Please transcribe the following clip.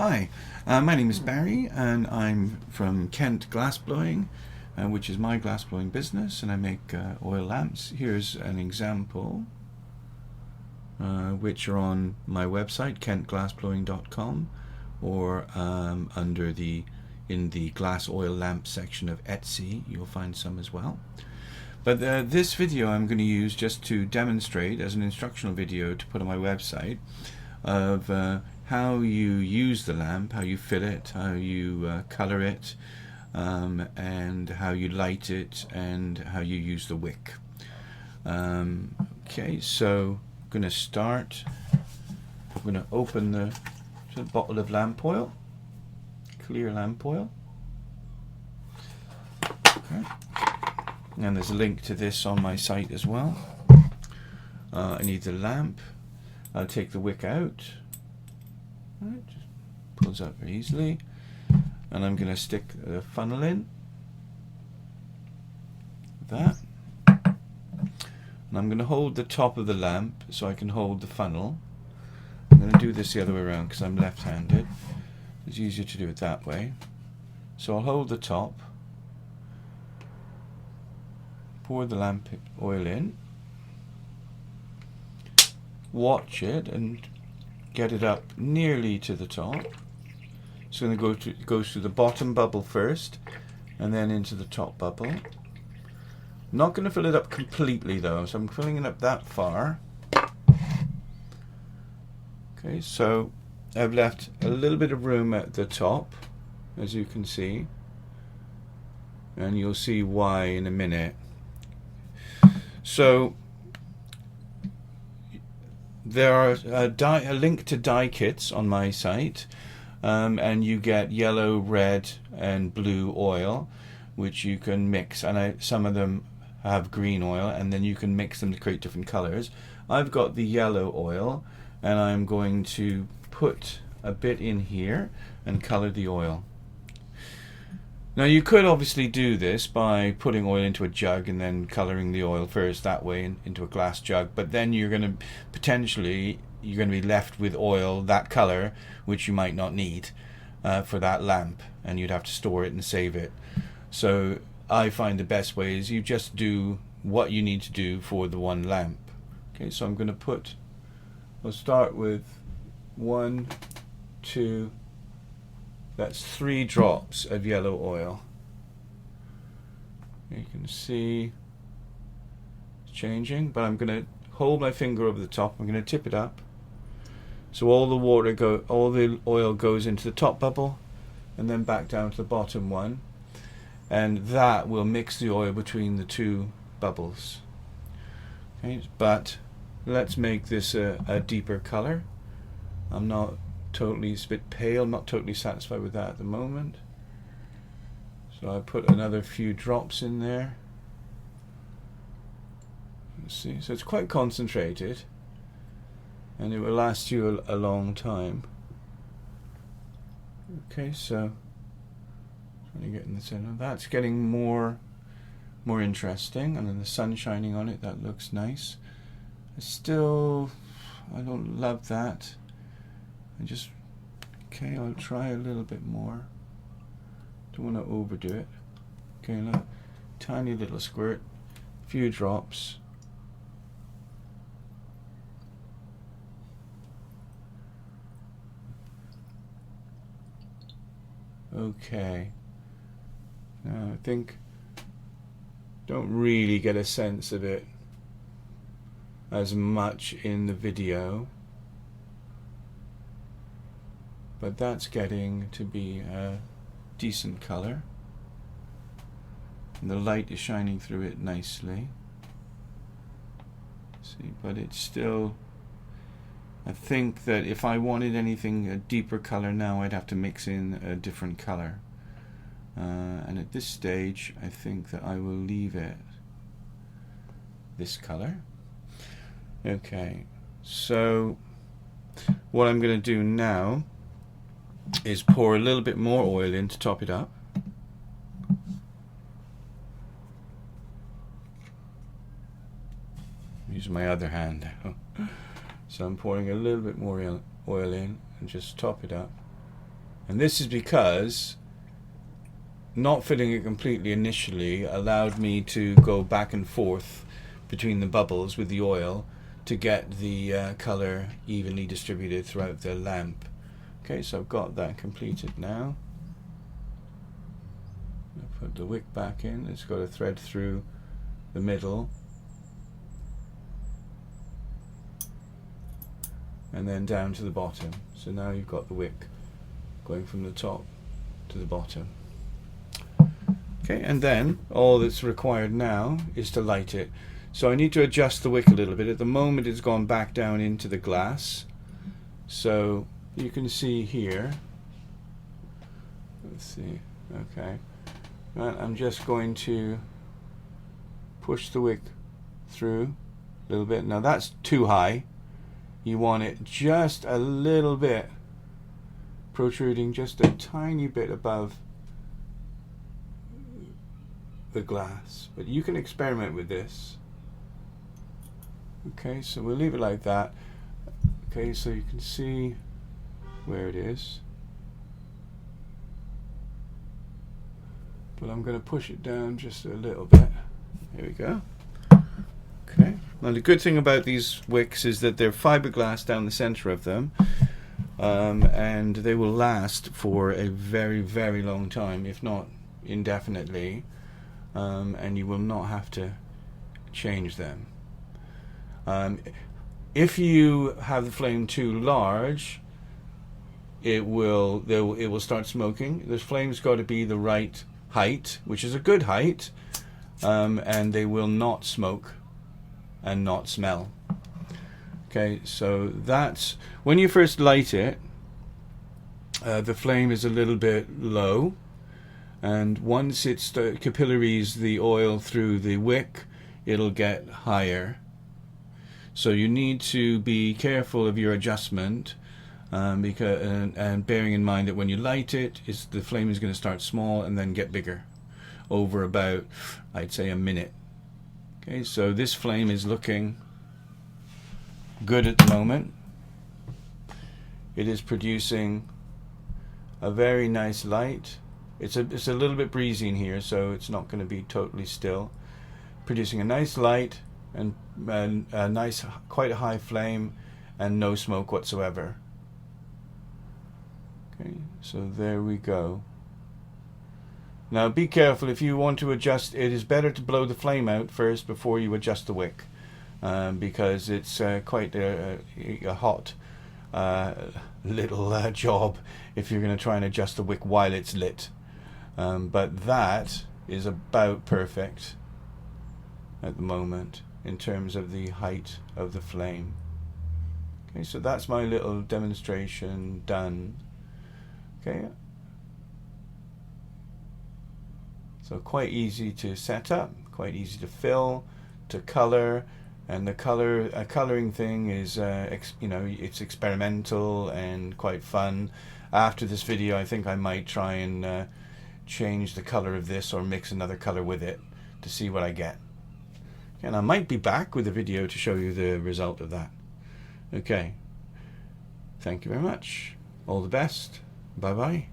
Hi, my name is Barry and I'm from Kent Glassblowing, which is my glassblowing business, and I make oil lamps. Here's an example which are on my website kentglassblowing.com or in the glass oil lamp section of Etsy. You'll find some as well. But this video I'm going to use just to demonstrate as an instructional video to put on my website of how you use the lamp, how you fill it, how you color it, and how you light it, and how you use the wick. Okay, so I'm going to start. I'm going to open the bottle of lamp oil, clear lamp oil. Okay. And there's a link to this on my site as well. I need the lamp. I'll take the wick out. Right, just pulls out very easily. And I'm going to stick the funnel in. That. And I'm going to hold the top of the lamp so I can hold the funnel. I'm going to do this the other way around because I'm left-handed. It's easier to do it that way. So I'll hold the top. Pour the lamp oil in. Watch it and get it up nearly to the top. It's going to go through the bottom bubble first and then into the top bubble. I'm not going to fill it up completely though, so I'm filling it up that far. Okay, so I've left a little bit of room at the top, as you can see, and you'll see why in a minute. So there are a link to dye kits on my site, and you get yellow, red and blue oil which you can mix, and some of them have green oil, and then you can mix them to create different colors. I've got the yellow oil and I'm going to put a bit in here and color the oil. Now you could obviously do this by putting oil into a jug and then coloring the oil first that way into a glass jug, but then you're going to be left with oil that color which you might not need for that lamp, and you'd have to store it and save it. So I find the best way is you just do what you need to do for the one lamp. Okay, so I'm going to we'll start with 1, 2, that's 3 drops of yellow oil. You can see it's changing, but I'm going to hold my finger over the top. I'm going to tip it up so all the oil goes into the top bubble and then back down to the bottom one, and that will mix the oil between the two bubbles. Okay, but let's make this a deeper color. It's a bit pale, I'm not totally satisfied with that at the moment. So I put another few drops in there. Let's see, so it's quite concentrated and it will last you a long time. Okay, so trying to get in the center. That's getting more interesting, and then the sun shining on it, that looks nice. I don't love that. Okay, I'll try a little bit more. Don't want to overdo it. Okay, look, tiny little squirt, few drops. Okay. Now I think don't really get a sense of it as much in the video, but that's getting to be a decent color, and the light is shining through it nicely. See, but it's still, I think that if I wanted anything a deeper color now, I'd have to mix in a different color, and at this stage I think that I will leave it this color. Okay, so what I'm going to do now is pour a little bit more oil in to top it up. Use my other hand now. So I'm pouring a little bit more oil in and just top it up. And this is because not filling it completely initially allowed me to go back and forth between the bubbles with the oil to get the color evenly distributed throughout the lamp. Okay, so I've got that completed now. I'll put the wick back in. It's got a thread through the middle and then down to the bottom. So now you've got the wick going from the top to the bottom. Okay, and then all that's required now is to light it. So I need to adjust the wick a little bit. At the moment it's gone back down into the glass. So you can see here. Let's see. Okay. Right, I'm just going to push the wick through a little bit. Now that's too high. You want it just a little bit protruding, just a tiny bit above the glass. But you can experiment with this. Okay, so we'll leave it like that. Okay, so you can see where it is. But I'm going to push it down just a little bit. Here we go. Okay. Now the good thing about these wicks is that they're fiberglass down the center of them, and they will last for a very, very long time, if not indefinitely, and you will not have to change them. If you have the flame too large, it will start smoking. The flame's got to be the right height, which is a good height, and they will not smoke and not smell. Okay, so that's when you first light it. The flame is a little bit low, and once it capillaries the oil through the wick, it'll get higher. So you need to be careful of your adjustment, because and bearing in mind that when you light it, the flame is going to start small and then get bigger over about, I'd say, a minute. Okay, so this flame is looking good at the moment. It is producing a very nice light. It's a little bit breezy in here, so it's not going to be totally still. Producing a nice light and a nice, quite a high flame, and no smoke whatsoever. Okay, so there we go. Now be careful if you want to adjust. It is better to blow the flame out first before you adjust the wick, because it's quite a hot little job if you're going to try and adjust the wick while it's lit. But that is about perfect at the moment in terms of the height of the flame. Okay, so that's my little demonstration done. Okay. So quite easy to set up, quite easy to fill, to color, and the coloring thing is, it's experimental and quite fun. After this video, I think I might try and change the color of this or mix another color with it to see what I get. And I might be back with a video to show you the result of that. Okay. Thank you very much. All the best. Bye bye.